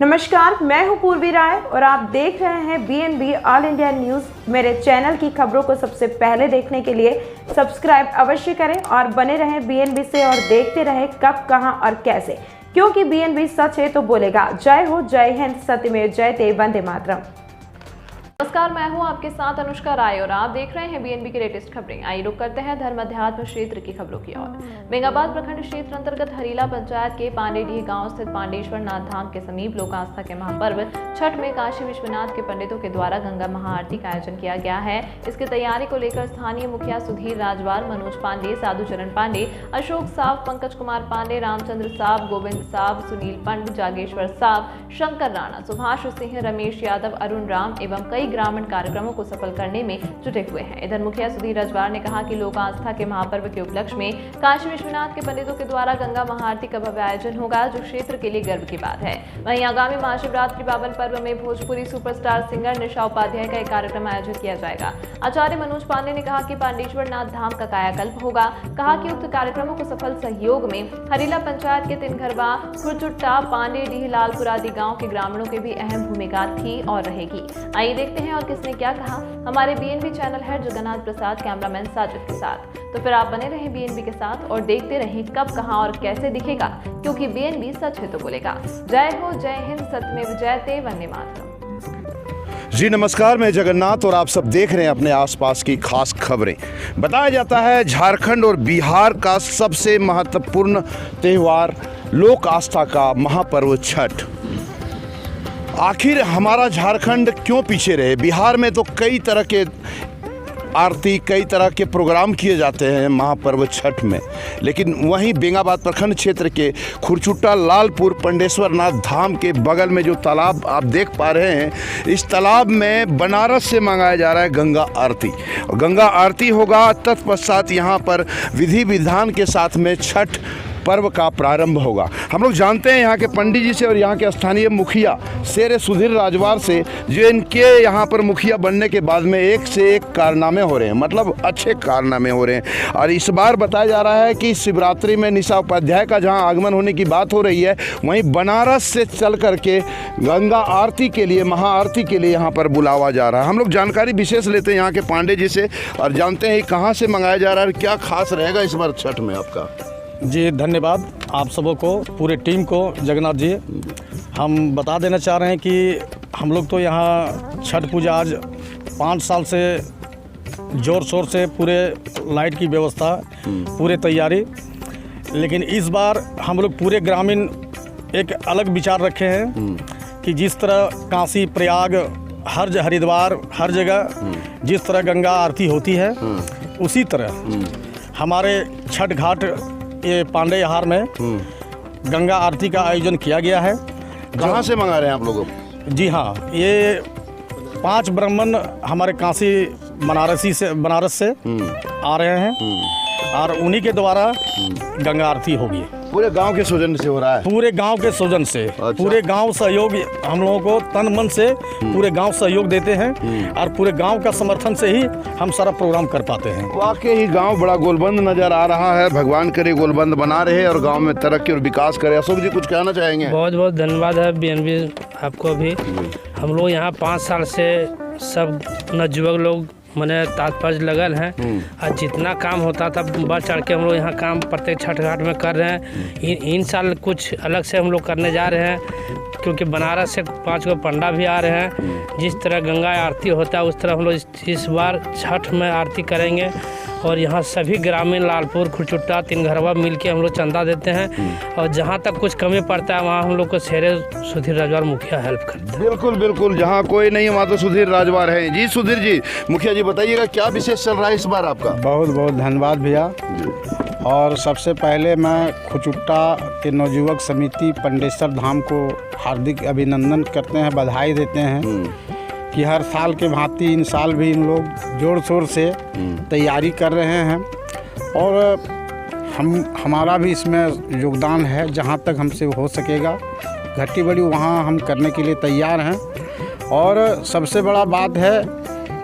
नमस्कार, मैं हूं पूर्वी राय और आप देख रहे हैं BNB ऑल इंडिया न्यूज़। मेरे चैनल की खबरों को सबसे पहले देखने के लिए सब्सक्राइब अवश्य करें और बने रहें BNB से और देखते रहें कब, कहां और कैसे, क्योंकि BNB सच है तो बोलेगा। जय हो, जय हिंद, सत्यमेव जयते, वंदे मातरम। नमस्कार, मैं हूं आपके साथ अनुष्का राय और आप देख रहे हैं BNB की लेटेस्ट खबरें। आइए रुक करते हैं धर्म अध्यात्म क्षेत्र की खबरों की ओर। बेंगाबाद प्रखंड क्षेत्र अंतर्गत हरीला पंचायत के पांडेडीह गांव स्थित पांडेश्वर नाथ धाम के समीप लोक आस्था के महापर्व छठ में काशी विश्वनाथ के पंडितों के द्वारा गंगा महाआरती का आयोजन किया गया है। इसकी तैयारी को लेकर स्थानीय मुखिया सुधीर राजवार, मनोज पांडे, साधु चरण पांडे, अशोक साव, पंकज कुमार पांडे, रामचंद्र साव, गोविंद साव, सुनील पंड, जागेश्वर साव, शंकर राणा, सुभाष सिंह, रमेश यादव, अरुण राम एवं कई ग्रामीण कार्यक्रमों को सफल करने में जुटे हुए हैं। इधर मुखिया सुधीर राजवार ने कहा कि लोक आस्था के महापर्व के उपलक्ष्य में काशी विश्वनाथ के पंडितों के द्वारा गंगा महाआरती का भव्य आयोजन होगा, जो क्षेत्र के लिए गर्व की बात है। वहीं आगामी महाशिवरात्रि पावन पर्व में भोजपुरी सुपरस्टार सिंगर निशा उपाध्याय का एक कार्यक्रम आयोजित किया जाएगा। आचार्य मनोज पांडे ने कहा कि पांडेश्वर नाथ धाम का कायाकल्प होगा। कहा कि उक्त कार्यक्रमों को सफल सहयोग में हरीला पंचायत के तिनघरवा, खुरचुट्टा, पांडेडीह, लालपुर आदि गाँव के ग्रामीणों की भी अहम भूमिका थी और रहेगी। आइए देखते हैं और किसने क्या कहा। हमारे BNB चैनल है जगन्नाथ प्रसाद, कैमरामैन साजिद के साथ। तो फिर आप बने रहें BNB के साथ और देखते रहें कब, कहां और कैसे दिखेगा, क्योंकि BNB सच है तो बोलेगा। जय हो, जय हिंद, सत्यमेव जयते, वंदे मातरम। जी नमस्कार, मैं जगन्नाथ और आप सब देख रहे हैं अपने आसपास की खास खबरें। बताया जाता है झारखंड और बिहार का सबसे महत्वपूर्ण त्यौहार लोक आस्था का महापर्व छठ। आखिर हमारा झारखंड क्यों पीछे रहे? बिहार में तो कई तरह के आरती, कई तरह के प्रोग्राम किए जाते हैं महापर्व छठ में, लेकिन वहीं बेंगाबाद प्रखंड क्षेत्र के खुरचुट्टा, लालपुर, पांडेश्वर नाथ धाम के बगल में जो तालाब आप देख पा रहे हैं, इस तालाब में बनारस से मंगाया जा रहा है गंगा आरती। गंगा आरती होगा, तत्पश्चात यहाँ पर विधि विधान के साथ में छठ पर्व का प्रारंभ होगा। हम लोग जानते हैं यहाँ के पंडित जी से और यहाँ के स्थानीय मुखिया शेर सुधीर राजवार से, जो इनके यहाँ पर मुखिया बनने के बाद में एक से एक कारनामे हो रहे हैं, मतलब अच्छे कारनामे हो रहे हैं। और इस बार बताया जा रहा है कि शिवरात्रि में निशा उपाध्याय का जहाँ आगमन होने की बात हो रही है, वहीं बनारस से चल करके गंगा आरती के लिए, महाआरती के लिए यहाँ पर बुलावा जा रहा है। हम लोग जानकारी विशेष लेते हैं यहाँ के पांडे जी से और जानते हैं कहाँ से मंगाया जा रहा है, क्या खास रहेगा इस बार छठ में आपका। जी धन्यवाद आप सबों को, पूरे टीम को। जगन्नाथ जी, हम बता देना चाह रहे हैं कि हम लोग तो यहाँ छठ पूजा आज 5 साल से ज़ोर शोर से पूरे लाइट की व्यवस्था, पूरे तैयारी, लेकिन इस बार हम लोग पूरे ग्रामीण एक अलग विचार रखे हैं कि जिस तरह काशी, प्रयाग, हरिद्वार, हर जगह जिस तरह गंगा आरती होती है, उसी तरह हमारे छठ घाट ये पांडेयहार में गंगा आरती का आयोजन किया गया है। कहाँ से मंगा रहे हैं आप लोग? जी हाँ, ये 5 ब्राह्मण हमारे काशी बनारस से आ रहे हैं और उन्हीं के द्वारा गंगा आरती होगी। पूरे गांव के सौजन से हो रहा है? पूरे गांव के सौजन से। अच्छा। पूरे गांव सहयोग, हम लोगों को तन मन से पूरे गांव सहयोग देते हैं और पूरे गांव का समर्थन से ही हम सारा प्रोग्राम कर पाते हैं। वाकई ही गांव बड़ा गोलबंद नजर आ रहा है। भगवान करे गोलबंद बना रहे और गांव में तरक्की और विकास करे। अशोक जी कुछ कहना चाहेंगे? बहुत बहुत धन्यवाद है BNB आपको भी। हम लोग यहाँ 5 साल से सब नवयुवक लोग मैंने तात्पर्य लगल हैं और जितना काम होता था बढ़ चढ़ के हम लोग यहाँ काम प्रत्येक छठ घाट में कर रहे हैं। इन साल कुछ अलग से हम लोग करने जा रहे हैं, क्योंकि बनारस से 5 पंडा भी आ रहे हैं। जिस तरह गंगा आरती होता है उस तरह हम लोग इस बार छठ में आरती करेंगे और यहाँ सभी ग्रामीण लालपुर, खुरचुट्टा, तिनघरवा मिल के हम लोग चंदा देते हैं और जहाँ तक कुछ कमी पड़ता है वहाँ हम लोग को शेर सुधीर राजवार मुखिया हेल्प करते हैं। बिल्कुल बिल्कुल, जहाँ कोई नहीं वहाँ तो सुधीर राजवार हैं। जी सुधीर जी, मुखिया जी बताइएगा क्या विशेष चल रहा है इस बार आपका? बहुत बहुत धन्यवाद भैया। और सबसे पहले मैं खुरचुट्टा के नवयुवक समिति पांडेश्वर धाम को हार्दिक अभिनंदन करते हैं, बधाई देते हैं कि हर साल के भांति इन साल भी इन लोग जोर शोर से तैयारी कर रहे हैं और हमारा भी इसमें योगदान है। जहाँ तक हमसे हो सकेगा घटी बड़ी वहाँ हम करने के लिए तैयार हैं। और सबसे बड़ा बात है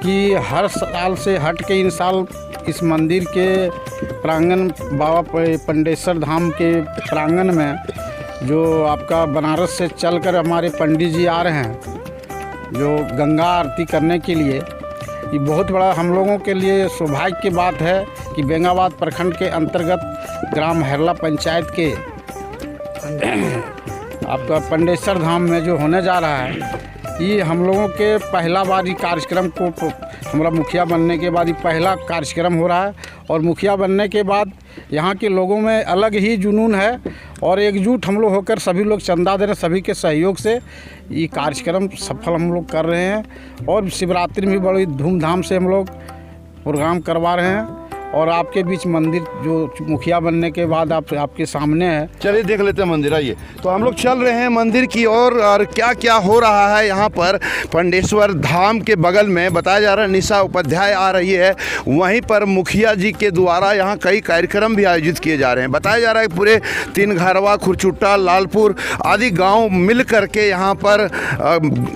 कि हर साल से हट के इन साल इस मंदिर के प्रांगण, बाबा पांडेश्वर धाम के प्रांगण में जो आपका बनारस से चलकर हमारे पंडित जी आ रहे हैं जो गंगा आरती करने के लिए, ये बहुत बड़ा हम लोगों के लिए सौभाग्य की बात है कि बेंगाबाद प्रखंड के अंतर्गत ग्राम हरला पंचायत के आपका पंडेश्वर धाम में जो होने जा रहा है, ये हम लोगों के पहला बार ये कार्यक्रम को, हमारा मुखिया बनने के बाद ये पहला कार्यक्रम हो रहा है। और मुखिया बनने के बाद यहाँ के लोगों में अलग ही जुनून है और एकजुट हम लोग होकर सभी लोग चंदा दे रहे हैं, सभी के सहयोग से ये कार्यक्रम सफल हम लोग कर रहे हैं। और शिवरात्रि में बड़ी धूमधाम से हम लोग प्रोग्राम करवा रहे हैं। और आपके बीच मंदिर जो मुखिया बनने के बाद आपके सामने है, चलिए देख लेते हैं मंदिर। आइए, तो हम लोग चल रहे हैं मंदिर की ओर और क्या क्या हो रहा है यहाँ पर पंडेश्वर धाम के बगल में। बताया जा रहा है निशा उपाध्याय आ रही है, वहीं पर मुखिया जी के द्वारा यहाँ कई कार्यक्रम भी आयोजित किए जा रहे हैं। बताया जा रहा है पूरे तीन घरवा, खुरचुट्टा, लालपुर आदि गाँव मिल करके यहाँ पर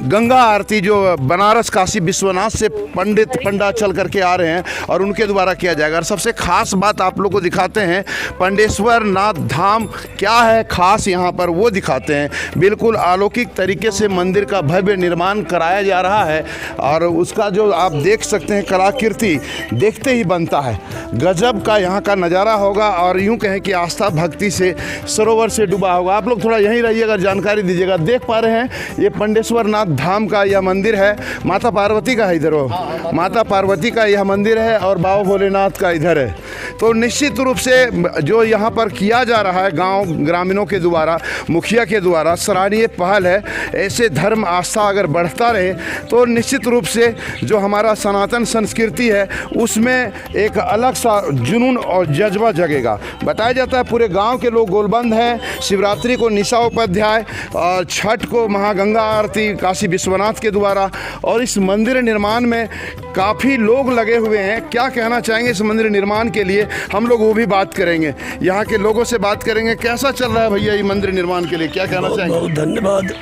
गंगा आरती जो बनारस काशी विश्वनाथ से पंडा चल करके आ रहे हैं और उनके द्वारा किया जाएगा। सबसे खास बात आप लोग को दिखाते हैं, पंडेश्वर नाथ धाम क्या है खास यहाँ पर वो दिखाते हैं। बिल्कुल अलौकिक तरीके से मंदिर का भव्य निर्माण कराया जा रहा है और उसका जो आप देख सकते हैं कलाकृति देखते ही बनता है। गजब का यहाँ का नज़ारा होगा और यूँ कहें कि आस्था भक्ति से सरोवर से डूबा होगा। आप लोग थोड़ा यहीं रहिएगा, जानकारी दीजिएगा। देख पा रहे हैं ये पंडेश्वर नाथ धाम का यह मंदिर है, माता पार्वती का है इधर, वो माता पार्वती का यह मंदिर है और बाबा भोलेनाथ का इधर है। तो निश्चित रूप से जो यहाँ पर किया जा रहा है गांव ग्रामीणों के द्वारा, मुखिया के द्वारा सराहनीय पहल है। ऐसे धर्म आस्था अगर बढ़ता रहे तो निश्चित रूप से जो हमारा सनातन संस्कृति है उसमें एक अलग सा जुनून और जज्बा जगेगा। बताया जाता है पूरे गांव के लोग गोलबंद हैं। शिवरात्रि को निशा उपाध्याय और छठ को महागंगा आरती काशी विश्वनाथ के द्वारा, और इस मंदिर निर्माण में काफ़ी लोग लगे हुए हैं। क्या कहना चाहेंगे इस मंदिर निर्माण के लिए, हम लोग वो भी बात करेंगे, यहाँ के लोगों से बात करेंगे। कैसा चल रहा है भैया ये मंदिर निर्माण के लिए, क्या कहना चाहेंगे? बहुत धन्यवाद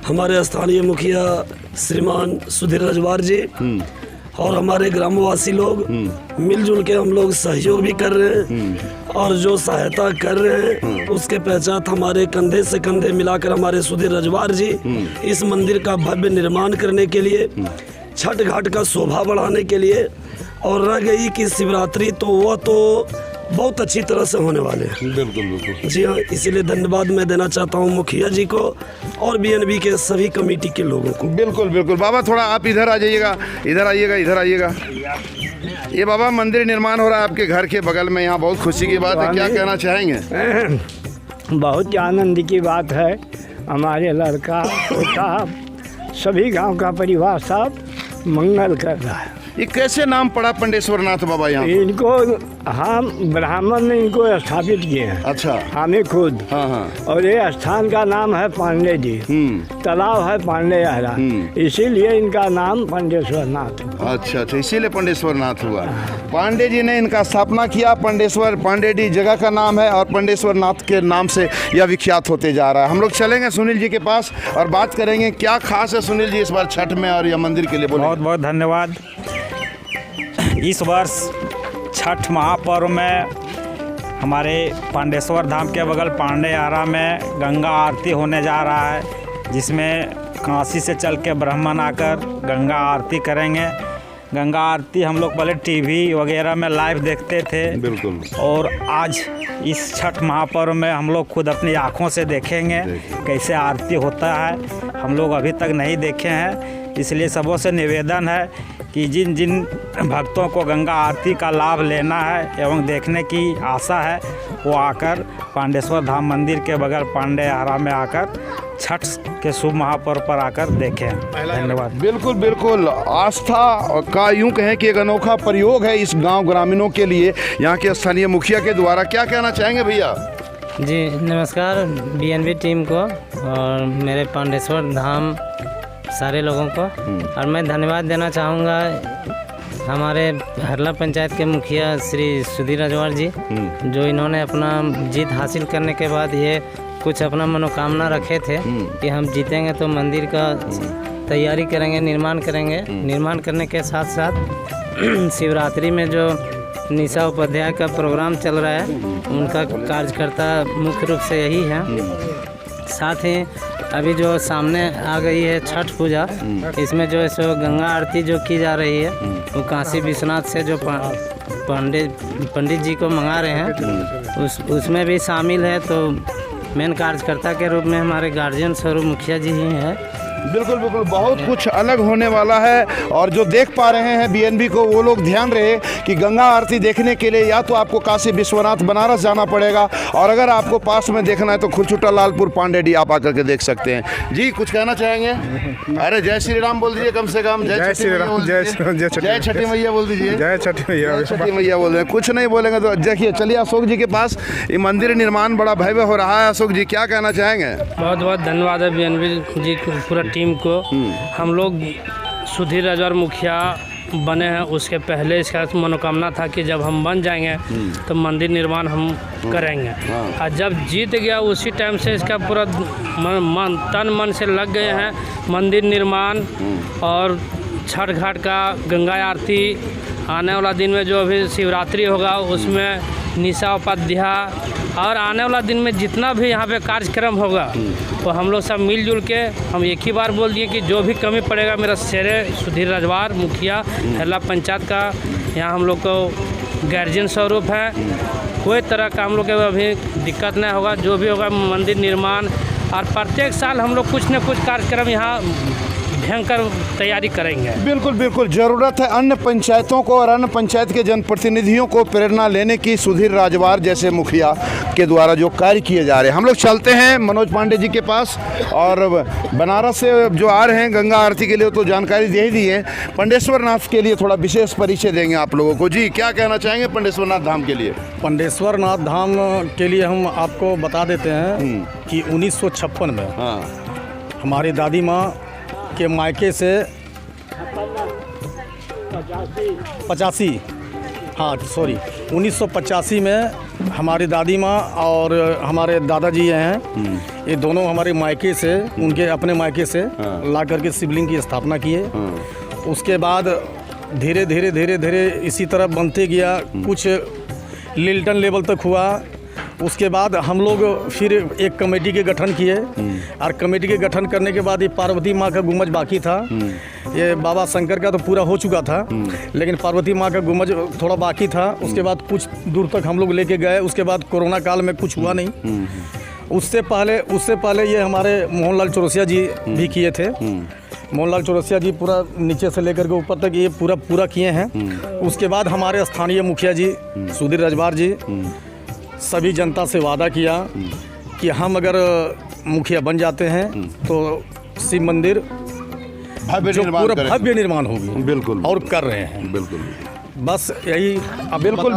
हमारे स्थानीय मुखिया श्रीमान सुधीर रजवार जी और हमारे ग्रामवासी लोग मिलजुल के हम लोग सहयोग भी कर रहे हैं और जो सहायता कर रहे हैं उसके पहचान हमारे कंधे से कंधे मिलाकर हमारे सुधीर रजवार जी इस मंदिर का भव्य निर्माण करने के लिए, छठ घाट का शोभा बढ़ाने के लिए, और रह गई कि शिवरात्रि तो वह तो बहुत अच्छी तरह से होने वाले हैं। बिल्कुल बिल्कुल जी हाँ, इसीलिए धन्यवाद मैं देना चाहता हूँ मुखिया जी को और बीएनबी के सभी कमेटी के लोगों को। बिल्कुल बिल्कुल। बाबा थोड़ा आप इधर आ जाइएगा, इधर आइएगा, इधर आइएगा। ये बाबा मंदिर निर्माण हो रहा है आपके घर के बगल में, यहाँ बहुत खुशी की बात है, क्या कहना चाहेंगे? बहुत आनंद की बात है। हमारे लड़का पोता सभी गांव का परिवार सब मंगल कर रहा है। ये कैसे नाम पड़ा पंडेश्वर नाथ बाबा यहाँ? इनको हम ब्राह्मण ने इनको स्थापित किए हैं। अच्छा। हमें खुद। हाँ हाँ। और ये स्थान का नाम है पांडे जी, तालाब है पांडे हरा, इसीलिए इनका नाम पंडेश्वर नाथ। अच्छा अच्छा, इसीलिए पंडेश्वर नाथ हुआ। पांडे जी ने इनका स्थापना किया। पंडेश्वर, पांडे जी जगह का नाम है और पंडेश्वर नाथ के नाम से यह विख्यात होते जा रहा है। हम लोग चलेंगे सुनील जी के पास और बात करेंगे क्या खास है सुनील जी इस बार छठ में और यह मंदिर के लिए। बहुत बहुत धन्यवाद। इस वर्ष छठ महापर्व में हमारे पांडेश्वर धाम के बगल पांडे आरा में गंगा आरती होने जा रहा है, जिसमें काशी से चल के ब्राह्मण आकर गंगा आरती करेंगे। गंगा आरती हम लोग पहले टीवी वगैरह में लाइव देखते थे। बिल्कुल। और आज इस छठ महापर्व में हम लोग खुद अपनी आँखों से देखेंगे कैसे आरती होता है। हम लोग अभी तक नहीं देखे हैं, इसलिए सबों से निवेदन है कि जिन जिन भक्तों को गंगा आरती का लाभ लेना है एवं देखने की आशा है वो आकर पांडेश्वर धाम मंदिर के बगल पांडे आरा में आकर छठ के शुभ महापर्व पर आकर देखें। धन्यवाद। बिल्कुल बिल्कुल। आस्था का यूं कहें कि एक अनोखा प्रयोग है इस गांव ग्रामीणों के लिए, यहाँ के स्थानीय मुखिया के द्वारा। क्या कहना चाहेंगे भैया? जी नमस्कार बीएनबी टीम को और मेरे पांडेश्वर धाम सारे लोगों को। और मैं धन्यवाद देना चाहूँगा हमारे हरला पंचायत के मुखिया श्री सुधीर रजवार जी, जो इन्होंने अपना जीत हासिल करने के बाद ये कुछ अपना मनोकामना रखे थे कि हम जीतेंगे तो मंदिर का तैयारी करेंगे, निर्माण करेंगे। निर्माण करने के साथ साथ शिवरात्रि में जो निशा उपाध्याय का प्रोग्राम चल रहा है उनका कार्यकर्ता मुख्य रूप से यही है साथ ही अभी जो सामने आ गई है छठ पूजा, इसमें जो है सो गंगा आरती जो की जा रही है वो काशी विश्वनाथ से जो पंडित जी को मंगा रहे हैं उसमें भी शामिल है। तो मेन कार्यकर्ता के रूप में हमारे गार्जियन स्वरूप मुखिया जी ही हैं। बिल्कुल बिल्कुल, बहुत कुछ अलग होने वाला है। और जो देख पा रहे हैं बीएनबी को, वो लोग ध्यान रहे कि गंगा आरती देखने के लिए या तो आपको काशी विश्वनाथ बनारस जाना पड़ेगा, और अगर आपको पास में देखना है तो खुरछुट्टा लालपुर पांडेडी आप आकर के देख सकते हैं। जी कुछ कहना चाहेंगे? अरे जय श्री राम बोल दीजिए कम से कम। जय श्री राम, जय छठी मैया बोल दीजिए। जय छठी मैया, छठी मैया बोल रहे हैं। कुछ नहीं बोलेंगे तो देखिए, चलिए अशोक जी के पास। ये मंदिर निर्माण बड़ा भव्य हो रहा है। अशोक जी क्या कहना चाहेंगे? बहुत बहुत धन्यवाद है बीएनबी जी पूरा टीम को। हम लोग सुधीर रजवार मुखिया बने हैं, उसके पहले इसका मनोकामना था कि जब हम बन जाएंगे तो मंदिर निर्माण हम करेंगे। और जब जीत गया उसी टाइम से इसका पूरा तन मन से लग गए हैं मंदिर निर्माण और छठ घाट का गंगा आरती। आने वाला दिन में जो अभी शिवरात्रि होगा उसमें निशा उपाध्याय, और आने वाला दिन में जितना भी यहाँ पे कार्यक्रम होगा तो हम लोग सब मिलजुल के हम एक ही बार बोल दिए कि जो भी कमी पड़ेगा, मेरा शेरे सुधीर रजवार मुखिया हरला पंचायत का यहाँ हम लोग को गार्जियन स्वरूप है। कोई तरह का हम लोग को अभी दिक्कत नहीं होगा। जो भी होगा मंदिर निर्माण, और प्रत्येक साल हम लोग कुछ न कुछ कार्यक्रम यहाँ भयंकर तैयारी करेंगे। बिल्कुल बिल्कुल, ज़रूरत है अन्य पंचायतों को और अन्य पंचायत के जनप्रतिनिधियों को प्रेरणा लेने की सुधीर रजवार जैसे मुखिया के द्वारा जो कार्य किए जा रहे हैं। हम लोग चलते हैं मनोज पांडे जी के पास, और बनारस से जो आ रहे हैं गंगा आरती के लिए तो जानकारी दे ही दी है। पंडेश्वर नाथ के लिए थोड़ा विशेष परिचय देंगे आप लोगों को। जी क्या कहना चाहेंगे पंडेश्वर नाथ धाम के लिए? पंडेश्वर नाथ धाम के लिए हम आपको बता देते हैं कि 1956 में हमारी दादी माँ के मायके से 1985 में हमारी दादी माँ और हमारे दादाजी हैं, ये दोनों हमारे मायके से, उनके अपने मायके से ला करके शिवलिंग की स्थापना किए। उसके बाद धीरे धीरे इसी तरह बनते गया, कुछ लिल्टन लेवल तक हुआ। उसके बाद हम लोग फिर एक कमेटी के गठन किए, और कमेटी के गठन करने के बाद ये पार्वती माँ का गुम्बज बाकी था। ये बाबा शंकर का तो पूरा हो चुका था, लेकिन पार्वती माँ का गुम्बज थोड़ा बाकी था। उसके बाद कुछ दूर तक हम लोग लेके गए। उसके बाद कोरोना काल में कुछ हुआ नहीं। उससे पहले ये हमारे मोहनलाल चौरसिया जी भी किए थे। मोहनलाल चौरसिया जी पूरा नीचे से लेकर के ऊपर तक ये पूरा किए हैं। उसके बाद हमारे स्थानीय मुखिया जी सुधीर रजवार जी सभी जनता से वादा किया कि हम अगर मुखिया बन जाते हैं तो शिव मंदिर भव्य निर्माण होगी। बिल्कुल, और कर रहे हैं। बिल्कुल बस यही।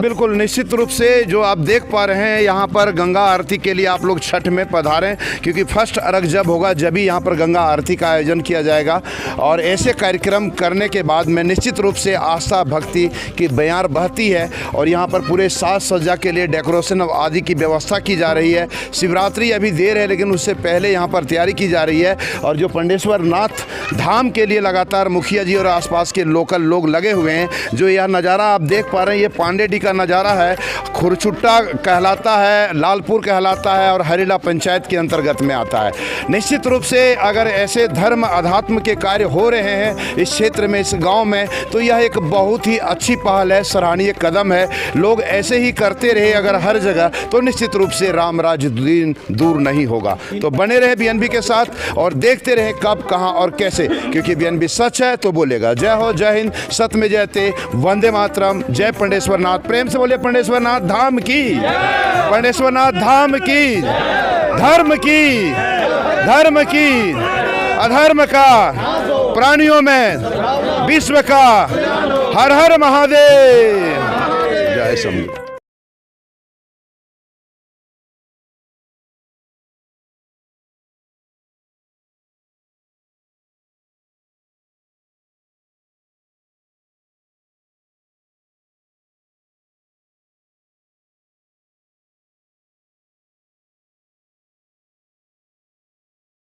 बिल्कुल निश्चित रूप से जो आप देख पा रहे हैं यहाँ पर गंगा आरती के लिए आप लोग छठ में पधारें, क्योंकि फर्स्ट अर्घ जब होगा जब ही यहाँ पर गंगा आरती का आयोजन किया जाएगा। और ऐसे कार्यक्रम करने के बाद में निश्चित रूप से आस्था भक्ति की बयार बहती है, और यहाँ पर पूरे साज सज्जा के लिए डेकोरेशन आदि की व्यवस्था की जा रही है। शिवरात्रि अभी देर है, लेकिन उससे पहले यहाँ पर तैयारी की जा रही है। और जो पंडेश्वर नाथ धाम के लिए लगातार मुखिया जी और आसपास के लोकल लोग लगे हुए हैं। जो यह नज़ारा आप देख पा रहे हैं, ये पांडेडी का नज़ारा है। खुरछुट्टा कहलाता है, लालपुर कहलाता है, और हरेला पंचायत के अंतर्गत में आता है। निश्चित रूप से अगर ऐसे धर्म अध्यात्म के कार्य हो रहे हैं इस क्षेत्र में, इस गांव में, तो यह एक बहुत ही अच्छी पहल है, सराहनीय कदम है। लोग ऐसे ही करते रहे अगर हर जगह, तो निश्चित रूप से राम राज्य दिन दूर नहीं होगा। तो बने रहे बीएनबी के साथ और देखते रहे कब, कहां और कैसे, क्योंकि बीएनबी सच है तो बोलेगा। जय हो, जय हिंद, सत्य में जयते, वंदे मातरम, जय पंडेश्वर नाथ। प्रेम से बोले पंडेश्वर नाथ धाम की, पंडेश्वर नाथ धाम की, धर्म की, धर्म की, अधर्म का, प्राणियों में, विश्व का, हर हर महादेव। जय शंभू।